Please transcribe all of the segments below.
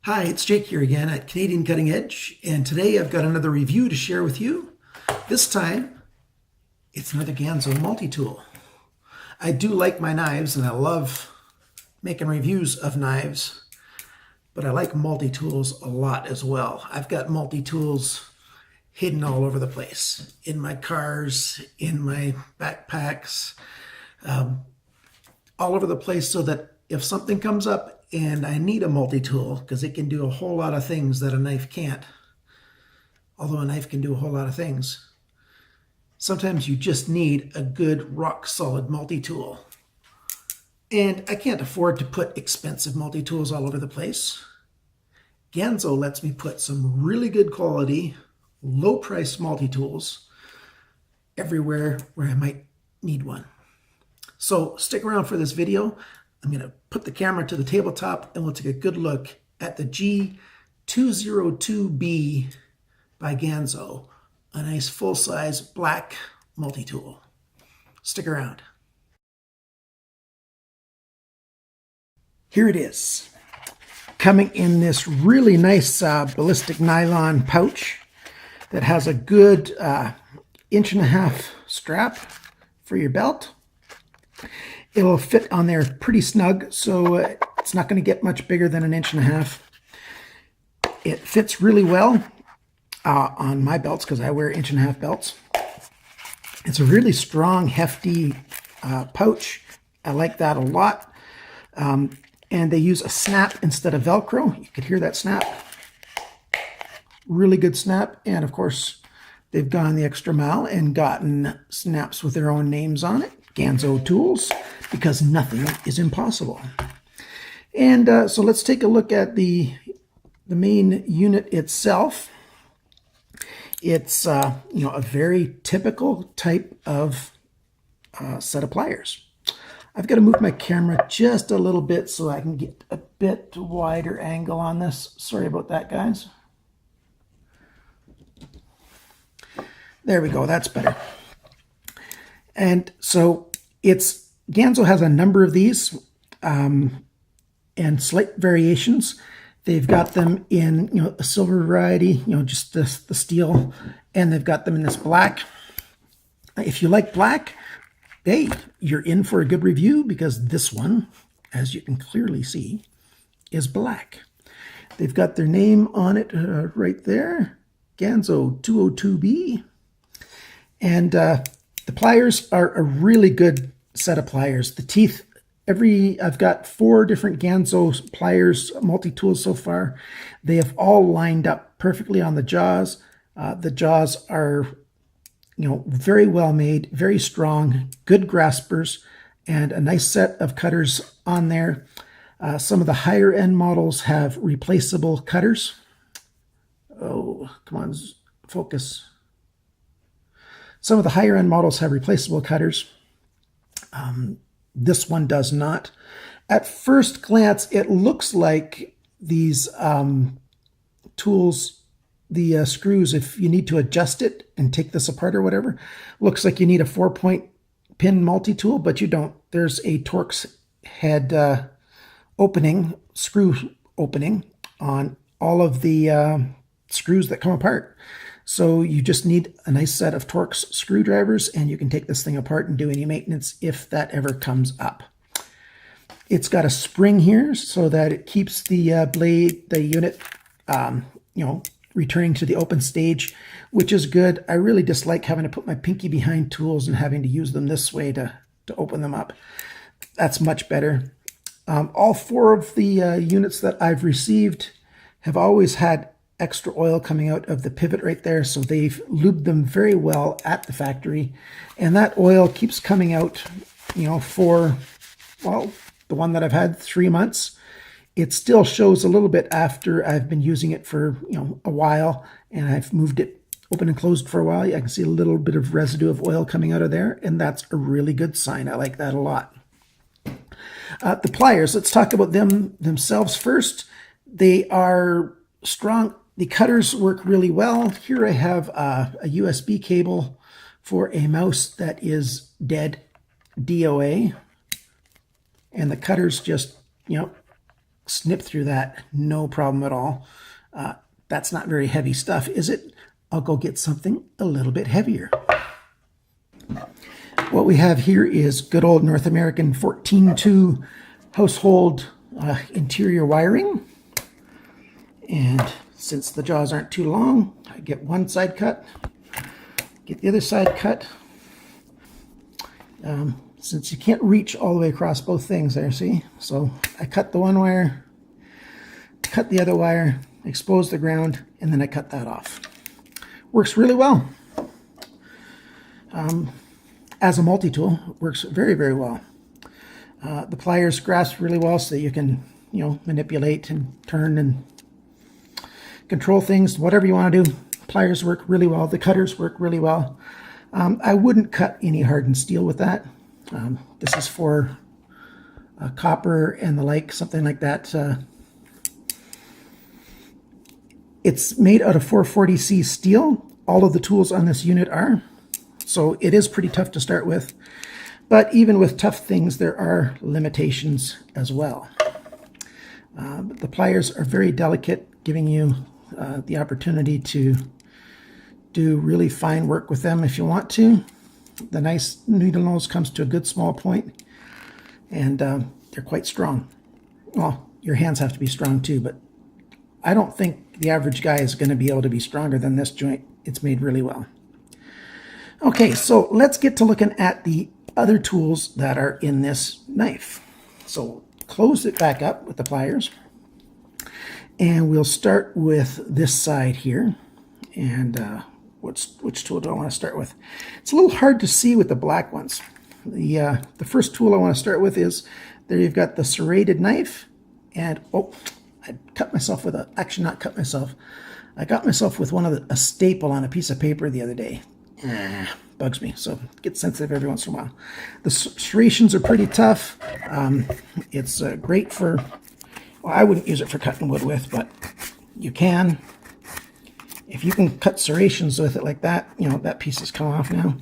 Hi, it's Jake here again at Canadian Cutting Edge, and today I've got another review to share with you. This time, it's another Ganzo multi-tool. I do like my knives, and I love making reviews of knives, but I like multi-tools a lot as well. I've got multi-tools hidden all over the place, in my cars, in my backpacks, all over the place, so that if something comes up and I need a multi-tool, because it can do a whole lot of things that a knife can't, although a knife can do a whole lot of things, sometimes you just need a good rock-solid multi-tool. And I can't afford to put expensive multi-tools all over the place. Ganzo lets me put some really good quality, low-price multi-tools everywhere where I might need one. So stick around for this video. I'm going to put the camera to the tabletop and we'll take a good look at the G202B by Ganzo, a nice full-size black multi-tool. Stick around. Here it is, coming in this really nice ballistic nylon pouch that has a good 1.5 inch strap for your belt. It'll fit on there pretty snug, so it's not going to get much bigger than 1.5 inches. It fits really well on my belts because I wear 1.5 inch belts. It's a really strong, hefty pouch. I like that a lot. And they use a snap instead of Velcro. You could hear that snap. Really good snap. And of course, they've gone the extra mile and gotten snaps with their own names on it. Ganzo tools, because nothing is impossible. And so let's take a look at the main unit itself. It's a very typical type of set of pliers. I've got to move my camera just a little bit so I can get a bit wider angle on this. Sorry about that, guys. There we go, that's better. And so Ganzo has a number of these and slight variations. They've got them in a silver variety, just the steel, and they've got them in this black. If you like black, hey, you're in for a good review, because this one, as you can clearly see, is black. They've got their name on it right there, Ganzo 202B. And the pliers are a really good set of pliers. The teeth, I've got 4 different Ganzo pliers, multi-tools so far. They have all lined up perfectly on the jaws. The jaws are, very well made, very strong, good graspers, and a nice set of cutters on there. Some of the higher end models have replaceable cutters. Oh, come on, focus. Some of the higher end models have replaceable cutters. This one does not. At first glance, it looks like these tools, the screws, if you need to adjust it and take this apart or whatever, looks like you need a 4-point pin multi-tool, but you don't. There's a Torx head screw opening on all of the screws that come apart. So you just need a nice set of Torx screwdrivers, and you can take this thing apart and do any maintenance if that ever comes up. It's got a spring here so that it keeps the blade, the unit, returning to the open stage, which is good. I really dislike having to put my pinky behind tools and having to use them this way to open them up. That's much better. All 4 of the units that I've received have always had extra oil coming out of the pivot right there, so they've lubed them very well at the factory, and that oil keeps coming out for, well, the one that I've had 3 months. It still shows a little bit after I've been using it for a while, and I've moved it open and closed for a while. I can see a little bit of residue of oil coming out of there, and that's a really good sign. I like that a lot. The pliers, let's talk about them themselves first. They are strong. The cutters work really well. Here I have a USB cable for a mouse that is dead DOA. And the cutters just, snip through that, no problem at all. That's not very heavy stuff, is it? I'll go get something a little bit heavier. What we have here is good old North American 14-2 household interior wiring. And since the jaws aren't too long, I get one side cut, get the other side cut. Since you can't reach all the way across both things there, see? So I cut the one wire, cut the other wire, expose the ground, and then I cut that off. Works really well. As a multi-tool, it works very, very well. The pliers grasp really well so that you can, manipulate and turn and control things, whatever you want to do. Pliers work really well. The cutters work really well. I wouldn't cut any hardened steel with that. This is for copper and the like, something like that. It's made out of 440C steel. All of the tools on this unit are. So it is pretty tough to start with. But even with tough things, there are limitations as well. The pliers are very delicate, giving you the opportunity to do really fine work with them if you want to. The nice needle nose comes to a good small point, and they're quite strong. Well, your hands have to be strong too, but I don't think the average guy is going to be able to be stronger than this joint. It's made really well. Okay, so let's get to looking at the other tools that are in this knife. So close it back up with the pliers, and we'll start with this side here. And which tool do I want to start with? It's a little hard to see with the black ones. The first tool I want to start with is, there you've got the serrated knife, and oh, I cut myself with actually not cut myself. I got myself with a staple on a piece of paper the other day. Bugs me, so get sensitive every once in a while. The serrations are pretty tough. It's great for, well, I wouldn't use it for cutting wood with, but you can. If you can cut serrations with it like that, that piece has come off now.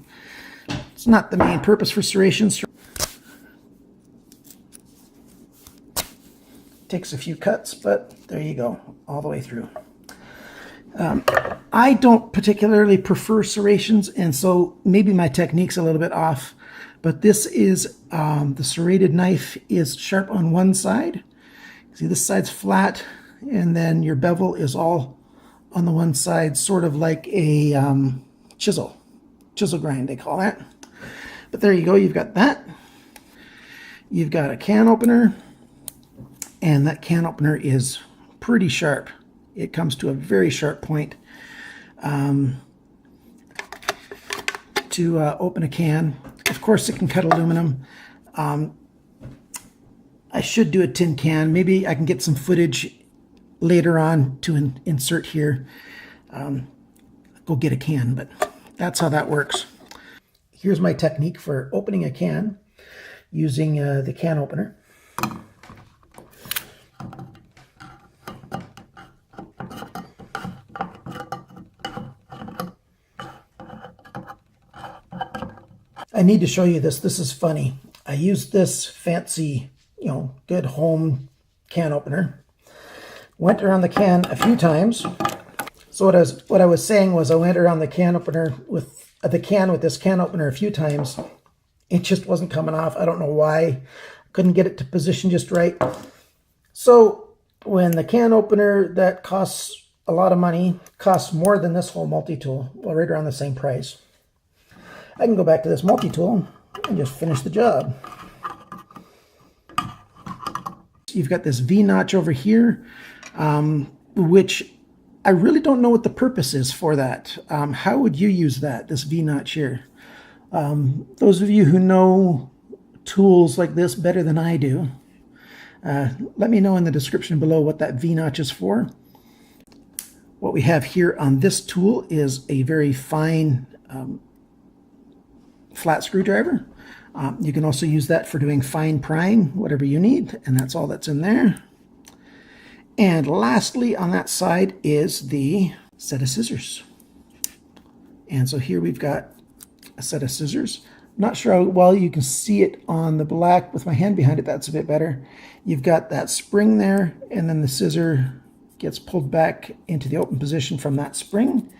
It's not the main purpose for serrations. Takes a few cuts, but there you go, all the way through. I don't particularly prefer serrations, and so maybe my technique's a little bit off, but this is, the serrated knife is sharp on one side. See, this side's flat, and then your bevel is all on the one side, sort of like a chisel grind, they call that. But there you go, you've got that. You've got a can opener, and that can opener is pretty sharp. It comes to a very sharp point to open a can. Of course, it can cut aluminum. I should do a tin can. Maybe I can get some footage later on to insert here. Go get a can, but that's how that works. Here's my technique for opening a can using the can opener. I need to show you this. This is funny. I used this fancy, good home can opener. Went around the can a few times. So what I was saying was, I went around the can opener with this can opener a few times. It just wasn't coming off. I don't know why. Couldn't get it to position just right. So when the can opener that costs a lot of money costs more than this whole multi-tool, well, right around the same price, I can go back to this multi-tool and just finish the job. You've got this Vnotch over here, which I really don't know what the purpose is for that. How would you use that, this Vnotch here? Those of you who know tools like this better than I do, let me know in the description below what that Vnotch is for. What we have here on this tool is a very fine flat screwdriver. You can also use that for doing fine prying, whatever you need, and that's all that's in there. And lastly, on that side is the set of scissors. And so here we've got a set of scissors. not sure how well you can see it on the black. With my hand behind it, that's a bit better. You've got that spring there, and then the scissor gets pulled back into the open position from that spring,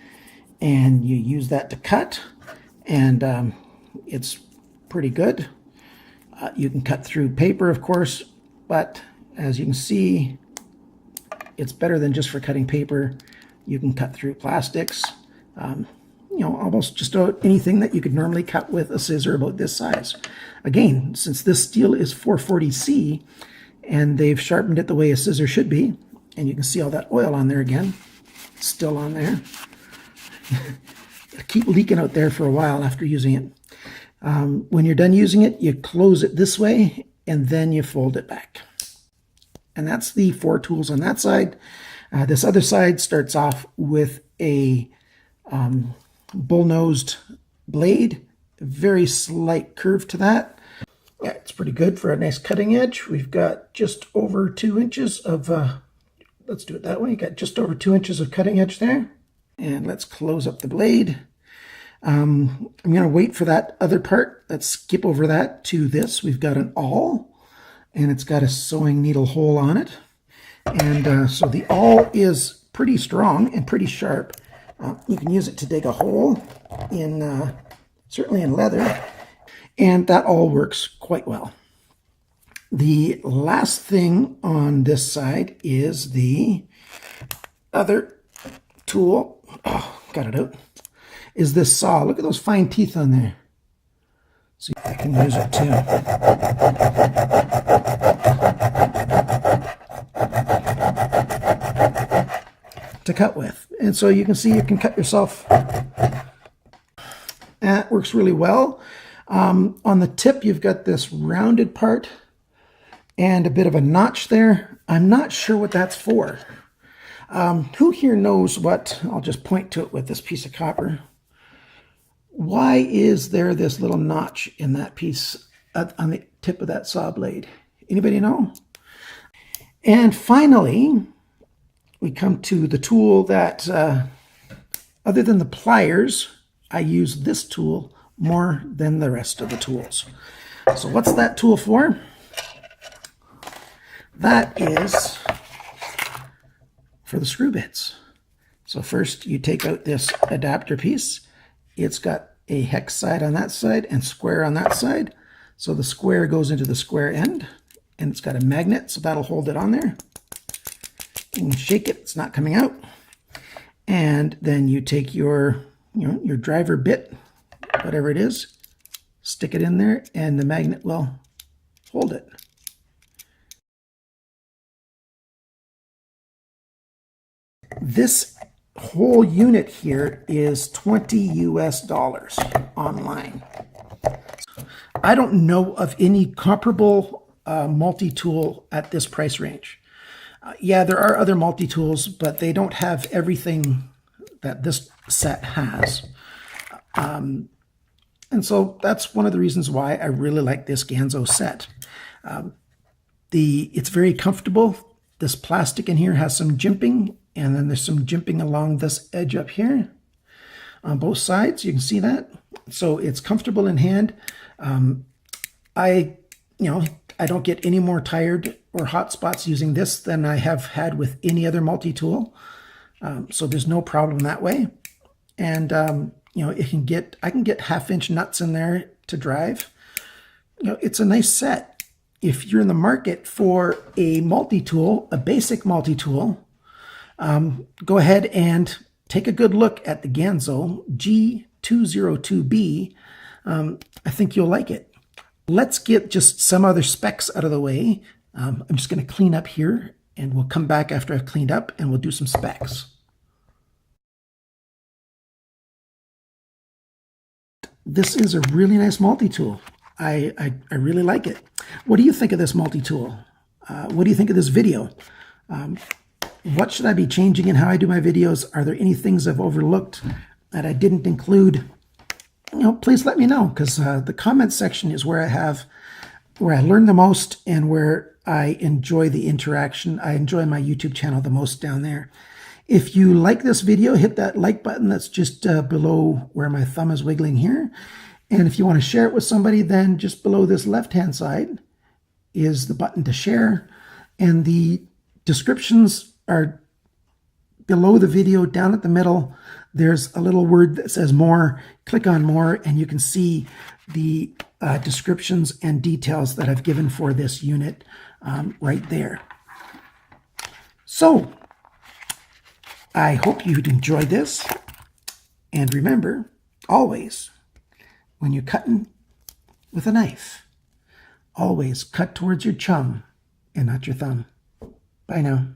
and you use that to cut, and it's pretty good. You can cut through paper, of course, but as you can see, it's better than just for cutting paper. You can cut through plastics, you know, almost just about anything that you could normally cut with a scissor about this size. Again, since this steel is 440C, and they've sharpened it the way a scissor should be, and you can see all that oil on there again, it's still on there. It'll keep leaking out there for a while after using it. When you're done using it, you close it this way, and then you fold it back. And that's the 4 tools on that side. This other side starts off with a bull-nosed blade, very slight curve to that. Yeah, it's pretty good for a nice cutting edge. We've got just over 2 inches of, let's do it that way, got just over 2 inches of cutting edge there. And let's close up the blade. I'm going to wait for that other part. Let's skip over that to this. We've got an awl, and it's got a sewing needle hole on it. And so the awl is pretty strong and pretty sharp. You can use it to dig a hole in, certainly in leather, and that all works quite well. The last thing on this side is the other tool. Oh, got it out. Is this saw. Look at those fine teeth on there. See if I can use it too. To cut with. And so you can see you can cut yourself. That works really well. On the tip, you've got this rounded part and a bit of a notch there. I'm not sure what that's for. Who here knows what? I'll just point to it with this piece of copper. Why is there this little notch in that piece on the tip of that saw blade? Anybody know? And finally, we come to the tool that, other than the pliers, I use this tool more than the rest of the tools. So what's that tool for? That is for the screw bits. So first you take out this adapter piece. It's got a hex side on that side and square on that side. So the square goes into the square end, and it's got a magnet, so that'll hold it on there. You can shake it, it's not coming out. And then you take your, your driver bit, whatever it is, stick it in there, and the magnet will hold it. This whole unit here is $20 US online. I don't know of any comparable multi-tool at this price range. Yeah, there are other multi-tools, but they don't have everything that this set has. And so that's one of the reasons why I really like this Ganzo set. It's very comfortable. This plastic in here has some jimping, and then there's some jimping along this edge up here on both sides. You can see that. So it's comfortable in hand. I don't get any more tired or hot spots using this than I have had with any other multi-tool. So there's no problem that way. And I can get 1/2-inch nuts in there to drive. It's a nice set. If you're in the market for a multi-tool, a basic multi-tool, go ahead and take a good look at the Ganzo G202B. I think you'll like it. Let's get just some other specs out of the way. I'm just going to clean up here, and we'll come back after I've cleaned up, and we'll do some specs. This is a really nice multi-tool. I really like it. What do you think of this multi-tool? What do you think of this video? What should I be changing in how I do my videos? Are there any things I've overlooked that I didn't include? Please let me know, because the comment section is where I learn the most and where I enjoy the interaction. I enjoy my YouTube channel the most down there. If you like this video, hit that like button that's just below where my thumb is wiggling here. And if you want to share it with somebody, then just below this left-hand side is the button to share. And the descriptions are below the video, down at the middle. There's a little word that says more. Click on more, and you can see the descriptions and details that I've given for this unit right there. So, I hope you'd enjoyed this. And remember, always, when you're cutting with a knife, always cut towards your chum and not your thumb. Bye now.